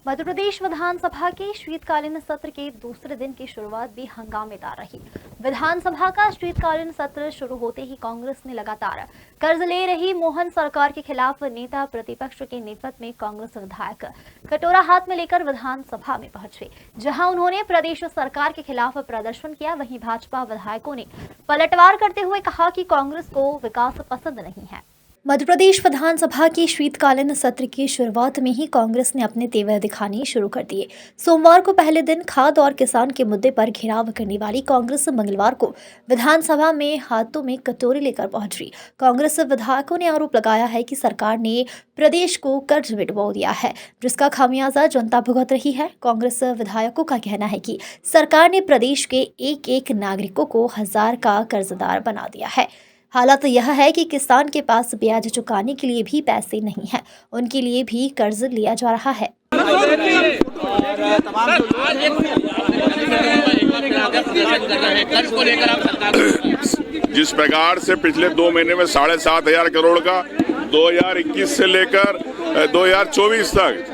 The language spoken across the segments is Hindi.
मध्य प्रदेश विधानसभा के शीतकालीन सत्र के दूसरे दिन की शुरुआत भी हंगामेदार रही। विधानसभा का शीतकालीन सत्र शुरू होते ही कांग्रेस ने लगातार कर्ज ले रही मोहन सरकार के खिलाफ नेता प्रतिपक्ष के नेतृत्व में कांग्रेस विधायक कटोरा हाथ में लेकर विधानसभा में पहुंचे, जहां उन्होंने प्रदेश सरकार के खिलाफ प्रदर्शन किया। वहीं भाजपा विधायकों ने पलटवार करते हुए कहा कि कांग्रेस को विकास पसंद नहीं है। मध्य प्रदेश विधानसभा के शीतकालीन सत्र की शुरुआत में ही कांग्रेस ने अपने तेवर दिखाने शुरू कर दिए। सोमवार को पहले दिन खाद और किसान के मुद्दे पर घेराव करने वाली कांग्रेस मंगलवार को विधानसभा में हाथों में कटोरे लेकर पहुंची। कांग्रेस विधायकों ने आरोप लगाया है कि सरकार ने प्रदेश को कर्ज में डुबो दिया है, जिसका खामियाजा जनता भुगत रही है। कांग्रेस विधायकों का कहना है कि सरकार ने प्रदेश के एक एक नागरिकों को 1000 का कर्जदार बना दिया है। हालात यह है कि किसान के पास ब्याज चुकाने के लिए भी पैसे नहीं हैं, उनके लिए भी कर्ज लिया जा रहा है। जिस प्रकार से पिछले 2 महीने में 7,500 करोड़ का 2021 से लेकर 2024 तक,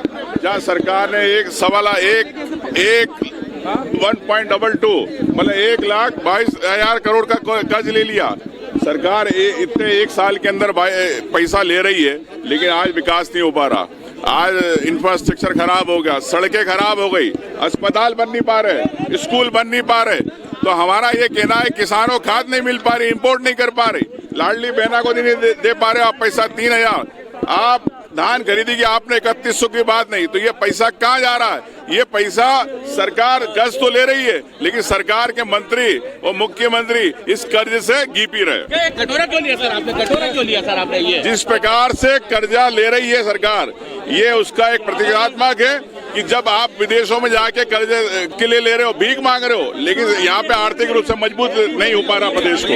जहाँ सरकार ने 1.22 मतलब 1,22,000 करोड़ का कर्ज ले लिया। सरकार इतने एक साल के अंदर पैसा ले रही है, लेकिन आज विकास नहीं हो पा रहा। आज इंफ्रास्ट्रक्चर खराब हो गया, सड़कें खराब हो गई, अस्पताल बन नहीं पा रहे, स्कूल बन नहीं पा रहे। तो हमारा ये कहना है, किसानों खाद नहीं मिल पा रही, इंपोर्ट नहीं कर पा रही, लाडली बहना को नहीं दे पा रहे आप पैसा 3,000, आप धान खरीदी की आपने 3100 की बात नहीं, तो ये पैसा कहाँ जा रहा है? ये पैसा सरकार कर्ज तो ले रही है, लेकिन सरकार के मंत्री और मुख्यमंत्री इस कर्ज से घी पी रहे। कटोरा क्यों लिया सर आपने? कटोरा क्यों लिया सर आपने? ये जिस प्रकार से कर्जा ले रही है सरकार, ये उसका एक प्रतीकात्मक है कि जब आप विदेशों में जाके कर्जे के लिए ले रहे हो, भीख मांग रहे हो, लेकिन यहाँ पे आर्थिक रूप से मजबूत नहीं हो पा रहा प्रदेश को।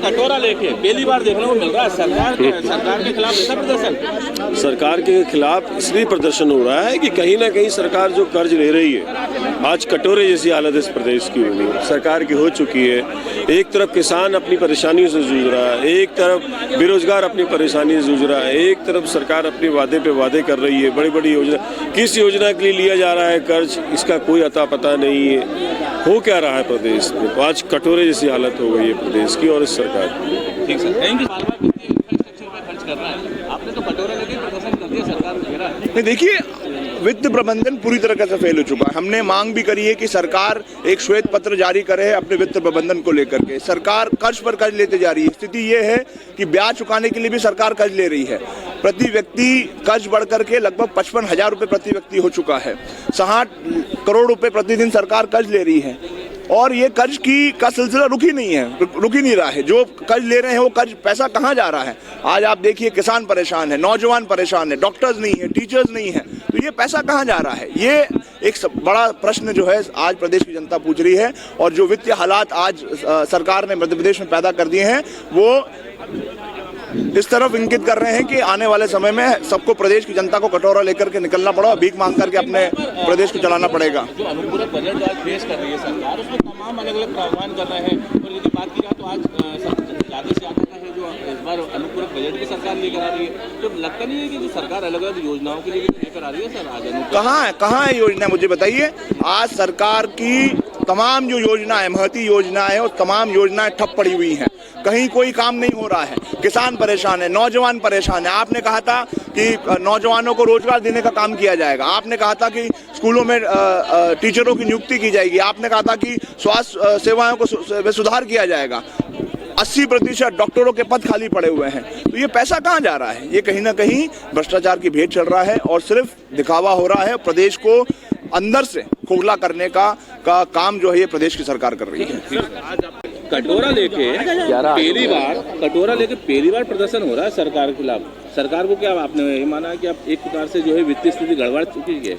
कटोरा लेके पहली बार देखने को मिल रहा है। सरकार के खिलाफ ऐसा प्रदर्शन, सरकार के खिलाफ इसलिए प्रदर्शन हो रहा है कि कहीं ना कहीं सरकार जो कर्ज ले रही है, आज कटोरे जैसी हालत इस प्रदेश की होनी सरकार की हो चुकी है। एक तरफ किसान अपनी परेशानियों से जूझ रहा है, एक तरफ बेरोजगार अपनी परेशानी से जूझ रहा है, एक तरफ सरकार अपने वादे पे वादे कर रही है, बड़ी बड़ी योजना, किस योजना के लिए लिया जा रहा है कर्ज, इसका कोई अता पता नहीं है। हो क्या रहा है प्रदेश में? तो आज कटोरे जैसी हालत हो गई है प्रदेश की और इस सरकार की। ठीक सर, थैंक यू। खर्च कर रहा है, आपने तो कटोरा लेके प्रदर्शन कर दिया, सरकार घेरा है। देखिए, वित्त प्रबंधन पूरी तरह से फेल हो चुका है। हमने मांग भी करी है कि सरकार एक श्वेत पत्र जारी करे अपने वित्त प्रबंधन को लेकर के। सरकार कर्ज पर कर्ज लेते जा रही है। स्थिति ये है कि ब्याज चुकाने के लिए भी सरकार कर्ज ले रही है। प्रति व्यक्ति कर्ज बढ़ करके लगभग 55,000 रुपये प्रति व्यक्ति हो चुका है। 60 करोड़ रुपए प्रतिदिन सरकार कर्ज ले रही है, और ये कर्ज का सिलसिला रुक ही नहीं रहा है। जो कर्ज ले रहे हैं वो कर्ज पैसा कहाँ जा रहा है? आज आप देखिए, किसान परेशान है, नौजवान परेशान है, डॉक्टर्स नहीं है, टीचर्स नहीं है, तो ये पैसा कहाँ जा रहा है? ये एक बड़ा प्रश्न जो है आज प्रदेश की जनता पूछ रही है। और जो वित्तीय हालात आज सरकार ने मध्य प्रदेश में पैदा कर दिए हैं, वो इस तरफ इंगित कर रहे हैं कि आने वाले समय में सबको, प्रदेश की जनता को कटोरा लेकर के निकलना पड़ा, भीख मांग करके अपने प्रदेश को चलाना पड़ेगा। जो अनुपूरक बजट आज पेश कर रही है सरकार, उसमें तमाम अलग अलग प्रावधान कर रहे हैं। और यदि बात की जाए तो आज ज़्यादा से ज़्यादा है जो इस बार अनुपूरक बजट भी सरकार लेकर आ रही है, तो लगता नहीं है कि जो सरकार अलग अलग योजनाओं के लिए लेकर आ रही है? सर आज कहाँ है योजना, मुझे बताइए। आज सरकार की तमाम जो योजना है, महती योजना है, और तमाम योजनाएं ठप पड़ी हुई हैं, कहीं कोई काम नहीं हो रहा है। किसान परेशान है, नौजवान परेशान है। आपने कहा था कि नौजवानों को रोजगार देने का काम किया जाएगा, आपने कहा था कि स्कूलों में टीचरों की नियुक्ति की जाएगी, आपने कहा था कि स्वास्थ्य सेवाओं को सुधार किया जाएगा। 80% डॉक्टरों के पद खाली पड़े हुए हैं। तो ये पैसा कहाँ जा रहा है? ये कहीं ना कहीं भ्रष्टाचार की भेंट चल रहा है, और सिर्फ दिखावा हो रहा है। प्रदेश को अंदर से खोखला करने का काम जो है ये प्रदेश की सरकार कर रही है। कटोरा लेके पहली बार प्रदर्शन हो रहा है सरकार के खिलाफ। सरकार को क्या आपने ये माना है कि आप एक प्रकार से जो है वित्तीय स्थिति गड़बड़ चुकी है?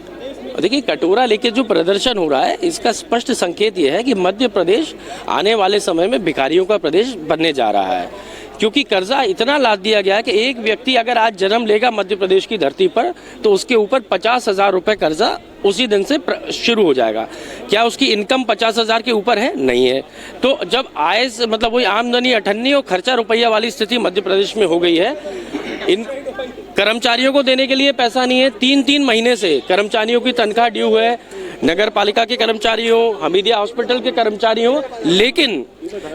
देखिए, कटोरा लेके जो प्रदर्शन हो रहा है, इसका स्पष्ट संकेत ये है कि मध्य प्रदेश आने वाले समय में भिखारियों का प्रदेश बनने जा रहा है, क्योंकि कर्जा इतना लाद दिया गया है कि एक व्यक्ति अगर आज जन्म लेगा मध्य प्रदेश की धरती पर, तो उसके ऊपर 50,000 रुपये कर्जा उसी दिन से शुरू हो जाएगा। क्या उसकी इनकम 50,000 के ऊपर है? नहीं है। तो जब आय मतलब वही आमदनी 98 और खर्चा रुपया वाली स्थिति मध्य प्रदेश में हो गई है, कर्मचारियों को देने के लिए पैसा नहीं है। 3-3 महीने से कर्मचारियों की तनख्वाह ड्यू है, नगर पालिका के कर्मचारी हो, हमीदिया हॉस्पिटल के कर्मचारी हो, लेकिन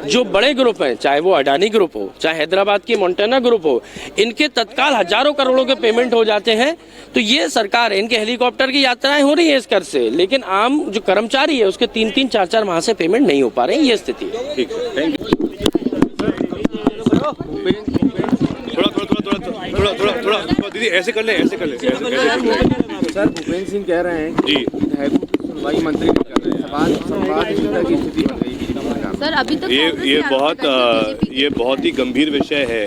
जो बड़े ग्रुप हैं, चाहे वो अडानी ग्रुप हो, चाहे हैदराबाद की मोंटेना ग्रुप हो, इनके तत्काल हजारों करोड़ों के पेमेंट हो जाते हैं। तो ये सरकार है, इनके हेलीकॉप्टर की यात्राएं हो रही है इस कर से, लेकिन आम जो कर्मचारी है उसके 3-3, 4-4 माह से पेमेंट नहीं हो पा रहे हैं। ये स्थिति है। ठीक है, थैंक यू। थोड़ा दीदी ऐसे कर ले, ऐसे कर ले। सर, भूपेंद्र सिंह कह रहे हैं कि विधायकों की सुनवाई मंत्री नहीं कर रहे हैं। संवाद की स्थिति बन गई। सर, अभी तक ये बहुत ही गंभीर विषय है।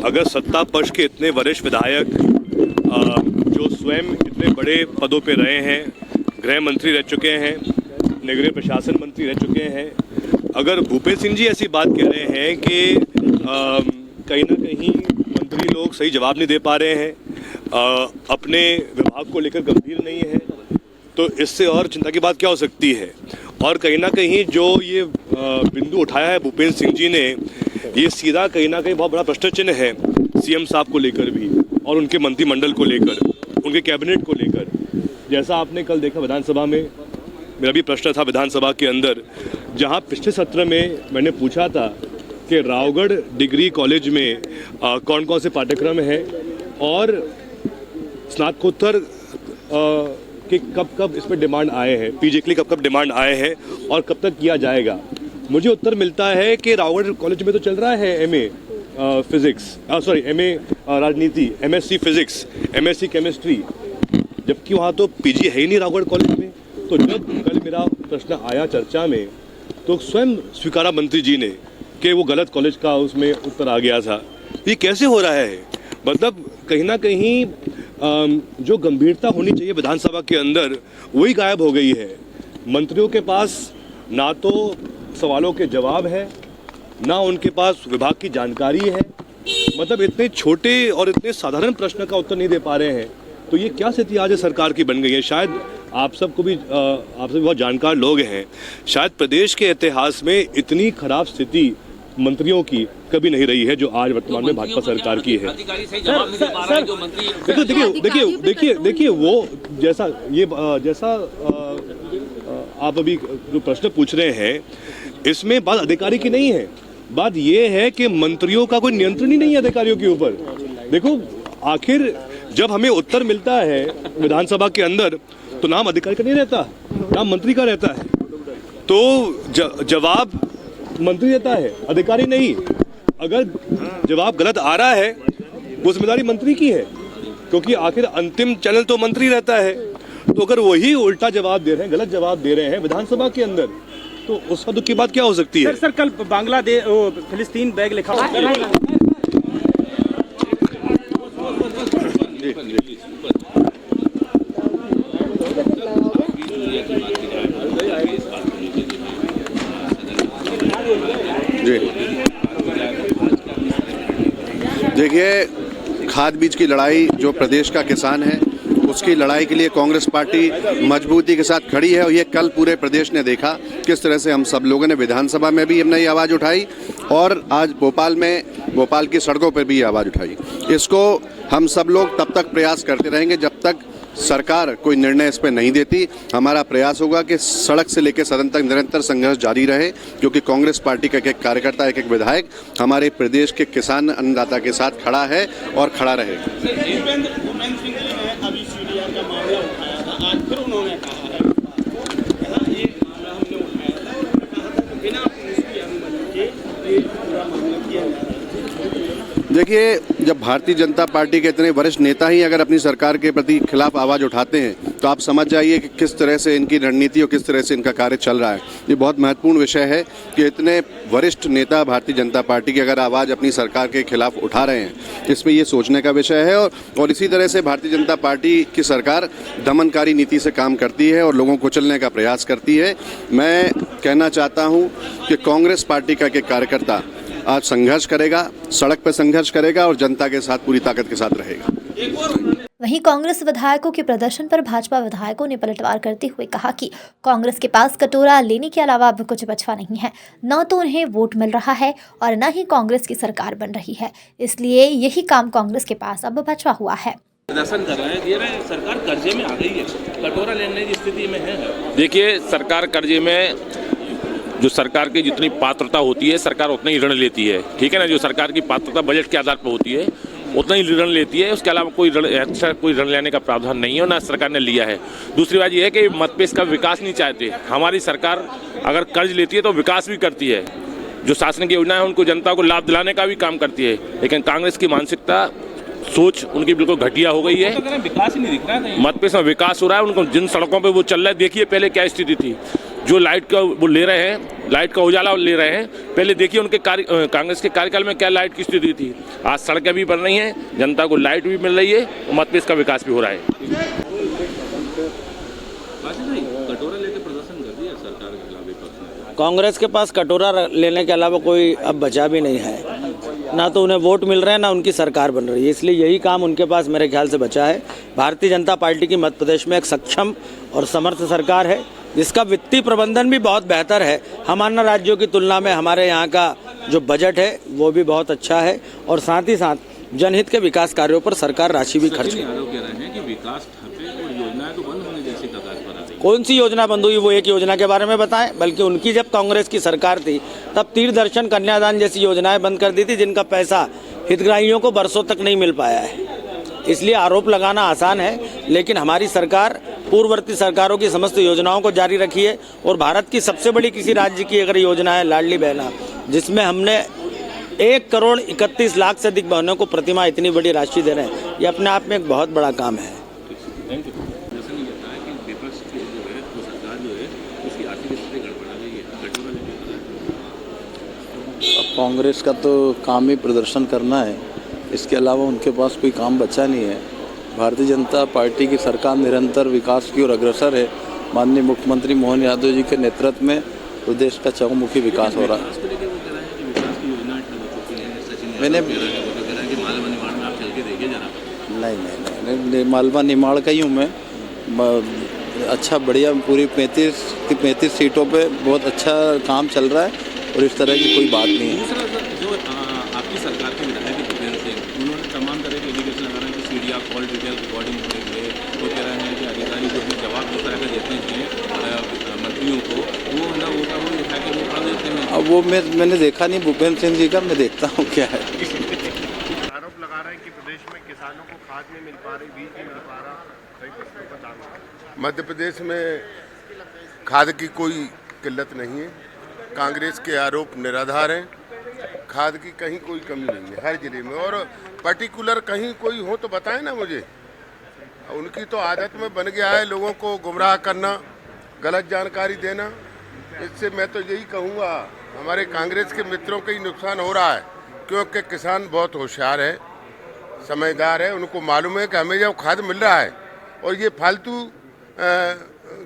अगर सत्ता पक्ष के इतने वरिष्ठ विधायक जो स्वयं इतने बड़े पदों पे रहे हैं, गृह मंत्री रह चुके हैं, नगरीय प्रशासन मंत्री रह चुके हैं, अगर भूपेंद्र सिंह जी ऐसी बात कह रहे हैं कि कहीं ना कहीं मंत्री लोग सही जवाब नहीं दे पा रहे हैं, अपने विभाग को लेकर गंभीर नहीं है, तो इससे और चिंता की बात क्या हो सकती है। और कहीं ना कहीं जो ये बिंदु उठाया है भूपेंद्र सिंह जी ने, ये सीधा कहीं ना कहीं बहुत बड़ा प्रश्न चिन्ह है सीएम साहब को लेकर भी, और उनके मंत्रिमंडल को लेकर, उनके कैबिनेट को लेकर। जैसा आपने कल देखा विधानसभा में, मेरा भी प्रश्न था विधानसभा के अंदर, जहाँ पिछले सत्र में मैंने पूछा था कि रावगढ़ डिग्री कॉलेज में कौन कौन से पाठ्यक्रम हैं और स्नातकोत्तर कि कब इस पर डिमांड आए हैं, पीजी के लिए कब डिमांड आए हैं और कब तक किया जाएगा। मुझे उत्तर मिलता है कि रावगढ़ कॉलेज में तो चल रहा है एमए राजनीति, एमएससी फिजिक्स, एमएससी केमिस्ट्री, जबकि वहाँ तो पीजी है ही नहीं रावगढ़ कॉलेज में। तो जब कल मेरा प्रश्न आया चर्चा में, तो स्वयं स्वीकारा मंत्री जी ने कि वो गलत कॉलेज का उसमें उत्तर आ गया था। ये कैसे हो रहा है? मतलब कहीं ना कहीं जो गंभीरता होनी चाहिए विधानसभा के अंदर, वही गायब हो गई है। मंत्रियों के पास ना तो सवालों के जवाब है, ना उनके पास विभाग की जानकारी है। मतलब इतने छोटे और इतने साधारण प्रश्न का उत्तर नहीं दे पा रहे हैं। तो ये क्या स्थिति आज सरकार की बन गई है? शायद आप सबको भी आप सब बहुत जानकार लोग हैं, शायद प्रदेश के इतिहास में इतनी खराब स्थिति मंत्रियों की कभी नहीं रही है जो आज वर्तमान में भाजपा सरकार की है। देखिए वो जैसा आप अभी जो प्रश्न पूछ रहे हैं, इसमें बात अधिकारी की नहीं है, बात ये है कि मंत्रियों का कोई नियंत्रण ही नहीं है अधिकारियों के ऊपर। देखो, आखिर जब हमें उत्तर मिलता है विधानसभा के अंदर, तो नाम अधिकारी का नहीं रहता, नाम मंत्री का रहता है। तो जवाब मंत्री देता है, अधिकारी नहीं। अगर जवाब गलत आ रहा है, वो जिम्मेदारी मंत्री की है, क्योंकि आखिर अंतिम चैनल तो मंत्री रहता है। तो अगर वही उल्टा जवाब दे रहे हैं, गलत जवाब दे रहे हैं विधानसभा के अंदर, तो उस हद की बात क्या हो सकती है? सर, कल बांग्लादेश फिलिस्तीन बैग लिखा देखिए, खाद बीज की लड़ाई जो प्रदेश का किसान है, उसकी लड़ाई के लिए कांग्रेस पार्टी मजबूती के साथ खड़ी है। और ये कल पूरे प्रदेश ने देखा किस तरह से हम सब लोगों ने विधानसभा में भी अपनी आवाज़ उठाई, और आज भोपाल की सड़कों पर भी आवाज़ उठाई। इसको हम सब लोग तब तक प्रयास करते रहेंगे जब तक सरकार कोई निर्णय इस पर नहीं देती। हमारा प्रयास होगा कि सड़क से लेकर सदन तक निरंतर संघर्ष जारी रहे, क्योंकि कांग्रेस पार्टी का एक कार्यकर्ता, एक विधायक हमारे प्रदेश के किसान अन्नदाता के साथ खड़ा है और खड़ा रहेगा। देखिए, जब भारतीय जनता पार्टी के इतने वरिष्ठ नेता ही अगर अपनी सरकार के प्रति खिलाफ आवाज़ उठाते हैं, तो आप समझ जाइए कि किस तरह से इनकी रणनीति और किस तरह से इनका कार्य चल रहा है। ये बहुत महत्वपूर्ण विषय है कि इतने वरिष्ठ नेता भारतीय जनता पार्टी की अगर आवाज़ अपनी सरकार के खिलाफ उठा रहे हैं, इसमें ये सोचने का विषय है। और इसी तरह से भारतीय जनता पार्टी की सरकार दमनकारी नीति से काम करती है और लोगों को कुचलने का प्रयास करती है। मैं कहना चाहता हूँ कि कांग्रेस पार्टी का एक कार्यकर्ता आज संघर्ष करेगा, सड़क पर संघर्ष करेगा और जनता के साथ पूरी ताकत के साथ रहेगा। वहीं कांग्रेस विधायकों के प्रदर्शन पर भाजपा विधायकों ने पलटवार करते हुए कहा कि कांग्रेस के पास कटोरा लेने के अलावा अब कुछ बचा नहीं है, न तो उन्हें वोट मिल रहा है और न ही कांग्रेस की सरकार बन रही है, इसलिए यही काम कांग्रेस के पास अब बचा हुआ है। प्रदर्शन कर रहे हैं, ये रहे सरकार कर्जे में आ गई है, कटोरा लेने की स्थिति में है। देखिए, सरकार कर्जे में, जो सरकार की जितनी पात्रता होती है सरकार उतना ही ऋण लेती है, ठीक है ना। जो सरकार की पात्रता बजट के आधार पर होती है उतना ही ऋण लेती है, उसके अलावा कोई ऋण लेने का प्रावधान नहीं है, ना सरकार ने लिया है। दूसरी बात यह है कि मध्यप्रदेश का विकास नहीं चाहते। हमारी सरकार अगर कर्ज लेती है तो विकास भी करती है, जो शासन की योजना है उनको जनता को लाभ दिलाने का भी काम करती है। लेकिन कांग्रेस की मानसिकता, सोच उनकी बिल्कुल घटिया हो गई है। तो विकास ही नहीं दिख रहा है। मध्यप्रदेश में विकास हो रहा है, उनको जिन सड़कों पे वो चल रहा है, देखिए पहले क्या स्थिति थी। जो लाइट का वो ले रहे हैं, लाइट का उजाला ले रहे हैं, पहले देखिए उनके कांग्रेस के कार्यकाल में क्या लाइट की स्थिति थी। आज सड़कें भी बन रही हैं, जनता को लाइट भी मिल रही है और मध्यप्रदेश का विकास भी हो रहा है। कटोरा लेके प्रदर्शन कर दिया सरकार के खिलाफ विपक्ष ने। कांग्रेस के पास कटोरा लेने के अलावा कोई अब बचा भी नहीं है, ना तो उन्हें वोट मिल रहे हैं ना उनकी सरकार बन रही है, इसलिए यही काम उनके पास मेरे ख्याल से बचा है। भारतीय जनता पार्टी की मध्य प्रदेश में एक सक्षम और समर्थ सरकार है, जिसका वित्तीय प्रबंधन भी बहुत बेहतर है। हम अन्य राज्यों की तुलना में हमारे यहाँ का जो बजट है वो भी बहुत अच्छा है और साथ ही साथ जनहित के विकास कार्यों पर सरकार राशि भी खर्च। आरोप कह रहे हैं कि विकास ठप्पे और योजनाएं तो बंद होने जैसी कगार पर आ गई। कौन सी योजना बंद हुई वो एक योजना के बारे में बताएं। बल्कि उनकी जब कांग्रेस की सरकार थी तब तीर्थ दर्शन कन्यादान जैसी योजनाएं बंद कर दी थी, जिनका पैसा हितग्राहियों को बरसों तक नहीं मिल पाया है। इसलिए आरोप लगाना आसान है, लेकिन हमारी सरकार पूर्ववर्ती सरकारों की समस्त योजनाओं को जारी रखी है। और भारत की सबसे बड़ी किसी राज्य की अगर योजना है लाडली बहना, जिसमें हमने 1,31,00,000 से अधिक बहनों को प्रतिमाह इतनी बड़ी राशि दे रहे हैं, ये अपने आप में एक बहुत बड़ा काम है। Thank you. जैसा नहीं कहता है कि विपक्ष की जो है वो सरकार जो है उसकी आर्थिक स्थिति गड़बड़ा रही है, कटोरा लेके। अब कांग्रेस का तो काम ही प्रदर्शन करना है, इसके अलावा उनके पास कोई काम बचा नहीं है। भारतीय जनता पार्टी की सरकार निरंतर विकास की ओर अग्रसर है। माननीय मुख्यमंत्री मोहन यादव जी के नेतृत्व में प्रदेश का चहुमुखी विकास हो रहा है। मैंने नहीं, मालवा निमाड़ का ही हूँ मैं। अच्छा बढ़िया पूरी 35 सीटों पे बहुत अच्छा काम चल रहा है और इस तरह की कोई बात नहीं है। दूसरा जो आपकी सरकार के विधायक भूपेंद्र सिंह, उन्होंने तमाम तरह के एलिगेशन लगा रहे हैं कि सीडिया कॉल डिटेल रिकॉर्डिंग होने के लिए वो कह रहे हैं कि अधिकारी जो भी जवाब जिस तरह का देते हैं मंत्रियों को, वो ना होता वो उठा के वो पढ़ देते हैं। अब वो मैंने देखा नहीं भूपेंद्र सिंह जी का, मैं देखता हूँ क्या है। आरोप लगा रहे हैं कि प्रदेश में किसानों को खाद नहीं मिल पा रही, बीज नहीं मिल पा रहा, कई फसलों का दाम। मध्य प्रदेश में खाद की कोई किल्लत नहीं है। कांग्रेस के आरोप निराधार हैं। खाद की कहीं कोई कमी नहीं है हर जिले में, और पर्टिकुलर कहीं कोई हो तो बताएं ना मुझे। उनकी तो आदत में बन गया है लोगों को गुमराह करना, गलत जानकारी देना। इससे मैं तो यही कहूँगा, हमारे कांग्रेस के मित्रों का ही नुकसान हो रहा है, क्योंकि किसान बहुत होशियार है, समझदार है। उनको मालूम है कि हमें जब खाद मिल रहा है और ये फालतू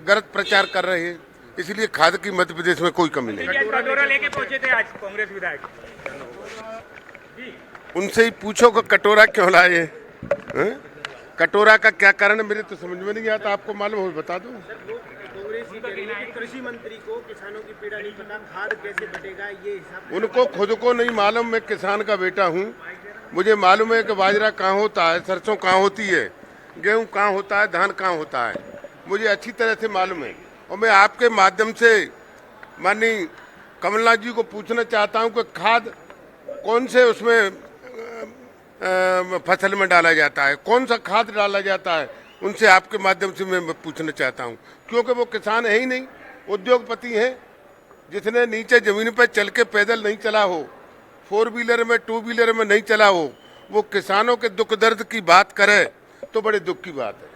गलत प्रचार कर रहे हैं, इसलिए खाद की मध्य प्रदेश में कोई कमी नहीं। कटोरा लेके पहुंचे थे आज कांग्रेस विधायक, उनसे ही पूछो कि कटोरा क्यों लाए हैं? कटोरा का क्या कारण है मेरे तो समझ में नहीं आता, आपको मालूम हो बता दो। कृषि मंत्री को किसानों की पीड़ा नहीं पता, खाद कैसे बटेगा ये हिसाब उनको खुद को नहीं मालूम। मैं किसान का बेटा हूँ, मुझे मालूम है कि बाजरा कहाँ होता है, सरसों कहाँ होती है, गेहूँ कहाँ होता है, धान कहाँ होता है, मुझे अच्छी तरह से मालूम है। और मैं आपके माध्यम से माननीय कमलनाथ जी को पूछना चाहता हूँ कि खाद कौन से उसमें फसल में डाला जाता है, कौन सा खाद डाला जाता है, उनसे आपके माध्यम से मैं पूछना चाहता हूँ। क्योंकि वो किसान है ही नहीं, उद्योगपति हैं। जिसने नीचे ज़मीन पर चल के पैदल नहीं चला हो, 4 व्हीलर में 2 व्हीलर में नहीं चला हो, वो किसानों के दुख दर्द की बात करे तो बड़े दुख की बात है।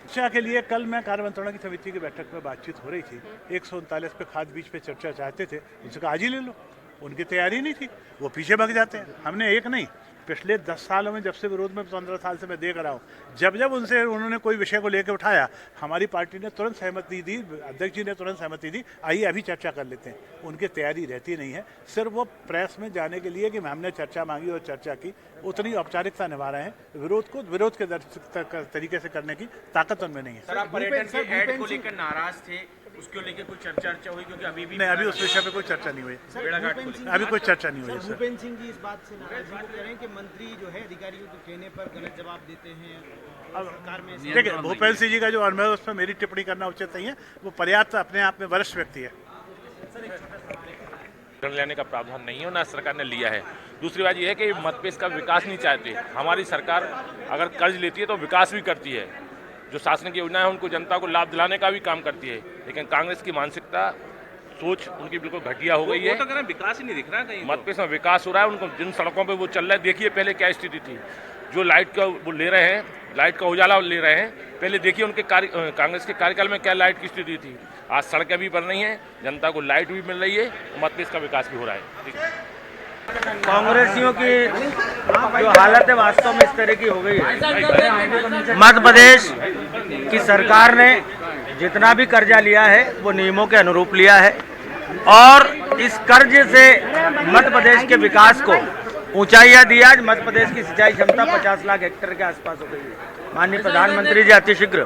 शिक्षा के लिए कल मैं कार्य मंत्रणा की समिति की बैठक में बातचीत हो रही थी। 139 पे खाद बीज पे चर्चा चाहते थे, उनसे कहा आज ही ले लो। उनकी तैयारी नहीं थी, वो पीछे भाग जाते हैं। हमने एक नहीं पिछले 10 सालों में जब से विरोध में 15 साल से मैं देख रहा हूँ, जब जब उन्होंने कोई विषय को लेकर उठाया, हमारी पार्टी ने तुरंत सहमति दी, अध्यक्ष जी ने तुरंत सहमति दी, आइए अभी चर्चा कर लेते हैं। उनकी तैयारी रहती नहीं है, सिर्फ वो प्रेस में जाने के लिए कि हमने चर्चा मांगी और चर्चा की, उतनी औपचारिकता निभा रहे हैं। विरोध को विरोध के तरीके से करने की ताकत उनमें नहीं है। सर, आप पर्यटन के ऐड को लेकर नाराज थे, उसको लेकर कोई चर्चा हुई? क्योंकि अभी भी नहीं, अभी उस विषय पे कोई चर्चा नहीं हुई, अभी कोई चर्चा नहीं हुई। सर, भूपेंद्र सिंह जी इस बात से नाराज हैं, कह रहे हैं कि मंत्री जो है अधिकारियों के कहने पर गलत जवाब देते हैं। सरकार में देखिए, भूपेंद्र सिंह जी का जो अनुभव है उस पर मेरी टिप्पणी करना उचित नहीं है। वो पर्याप्त अपने आप में वरिष्ठ व्यक्ति है। ऋण लेने का प्रावधान नहीं है, ना सरकार ने लिया है। दूसरी बात यह है कि मध्यप्रदेश का विकास नहीं चाहते। हमारी सरकार अगर कर्ज लेती है तो विकास भी करती है, जो शासनिक योजनाएं हैं उनको जनता को लाभ दिलाने का भी काम करती है। लेकिन कांग्रेस की मानसिकता, सोच उनकी बिल्कुल घटिया हो गई है। तो करें, विकास ही नहीं दिख रहा कहीं। मध्यप्रदेश में विकास हो रहा है, उनको जिन सड़कों पे वो चल रहा है, देखिए पहले क्या स्थिति थी। जो लाइट का वो ले रहे हैं, लाइट का उजाला ले रहे हैं, पहले देखिए उनके कांग्रेस के कार्यकाल में क्या लाइट की स्थिति थी। आज सड़कें भी बन रही हैं, जनता को लाइट भी मिल रही है, मध्यप्रदेश का विकास भी हो रहा है। कांग्रेसियों की जो हालत है वास्तव में इस तरह की हो गई है। मध्य प्रदेश की सरकार ने जितना भी कर्जा लिया है वो नियमों के अनुरूप लिया है और इस कर्ज से मध्य प्रदेश के विकास को ऊंचाइयां दी। आज मध्य प्रदेश की सिंचाई क्षमता 50 लाख हेक्टेयर के आसपास हो गई है। माननीय प्रधानमंत्री जी अतिशीघ्र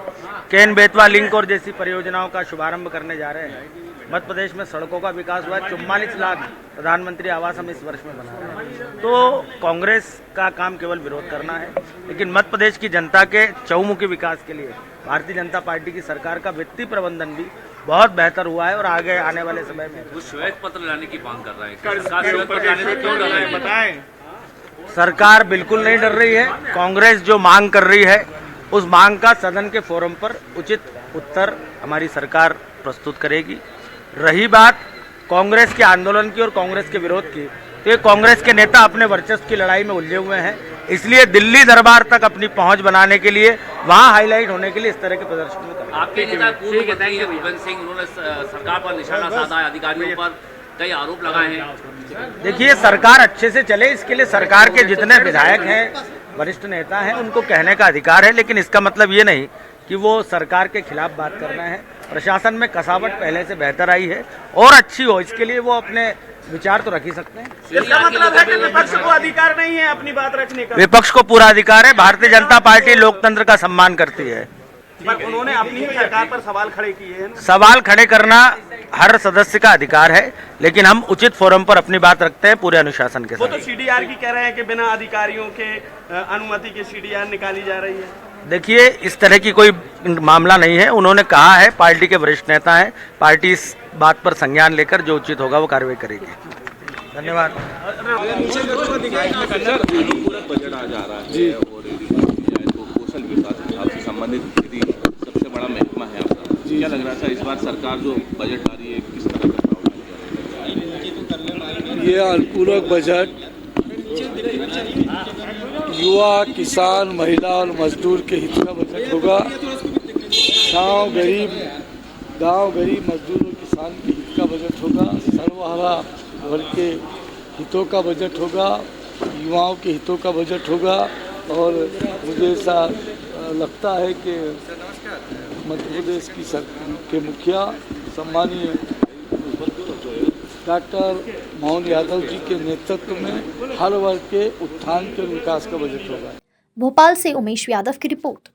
केन बेतवा लिंक और जैसी परियोजनाओं का शुभारंभ करने जा रहे हैं। मध्य प्रदेश में सड़कों का विकास हुआ, 44 लाख प्रधानमंत्री आवास हम इस वर्ष में बना रहे हैं। तो कांग्रेस का काम केवल विरोध करना है, लेकिन मध्य प्रदेश की जनता के चहुमुखी विकास के लिए भारतीय जनता पार्टी की सरकार का वित्तीय प्रबंधन भी बहुत बेहतर हुआ है और आगे आने वाले समय में वो श्वेत पत्र लाने की मांग कर रहा है। सरकार श्वेत पत्र लाने से क्यों डर रही है, बताएं। सरकार बिल्कुल नहीं डर रही है। कांग्रेस जो मांग कर रही है उस मांग का सदन के फोरम पर उचित उत्तर हमारी सरकार प्रस्तुत करेगी। रही बात कांग्रेस के आंदोलन की और कांग्रेस के विरोध की, तो ये कांग्रेस के नेता अपने वर्चस्व की लड़ाई में उलझे हुए हैं, इसलिए दिल्ली दरबार तक अपनी पहुंच बनाने के लिए, वहां हाईलाइट होने के लिए इस तरह के प्रदर्शन में आपके नेता पूर्व मंत्री भूपेंद्र सिंह, उन्होंने सरकार पर निशाना साधा है, अधिकारियों पर कई आरोप लगाए हैं। देखिए, सरकार अच्छे से चले इसके लिए सरकार के जितने विधायक हैं, वरिष्ठ नेता हैं, उनको कहने का अधिकार है, लेकिन इसका मतलब ये नहीं कि वो सरकार के खिलाफ बात करना है। प्रशासन में कसावट पहले से बेहतर आई है और अच्छी हो, इसके लिए वो अपने विचार तो रख ही सकते हैं। इसका मतलब है कि विपक्ष को अधिकार नहीं है अपनी बात रखने का? विपक्ष को पूरा अधिकार है। भारतीय जनता पार्टी लोकतंत्र का सम्मान करती है, पर उन्होंने अपनी ही सरकार पर सवाल खड़े किए हैं। सवाल खड़े करना हर सदस्य का अधिकार है, लेकिन हम उचित फोरम पर अपनी बात रखते हैं पूरे अनुशासन के साथ। वो तो सीडीआर की कह रहे हैं कि बिना अधिकारियों के अनुमति के सीडीआर निकाली जा रही है। देखिए, इस तरह की कोई मामला नहीं है। उन्होंने कहा है, पार्टी के वरिष्ठ नेता हैं, पार्टी इस बात पर संज्ञान लेकर जो उचित होगा वो कार्रवाई करेगी। धन्यवाद। बजट आ जा रहा है और कौशल विकास से संबंधित सबसे बड़ा महकमा है आपका, क्या लग रहा था इस बार सरकार जो बजट आ रही है किस तरह का प्रावधान? ये अनुपूरक बजट युवा, किसान, महिला और मजदूर के हित का बजट होगा। गांव गरीब मजदूर और किसान के हित का बजट होगा। सर्वहारा वर्ग के हितों का बजट होगा, युवाओं के हितों का बजट होगा। और मुझे ऐसा लगता है कि मध्य प्रदेश की सरकार के मुखिया सम्मानीय डॉक्टर मोहन यादव जी के नेतृत्व में हर वर्ग के उत्थान के विकास का बजट होगा। भोपाल से उमेश यादव की रिपोर्ट।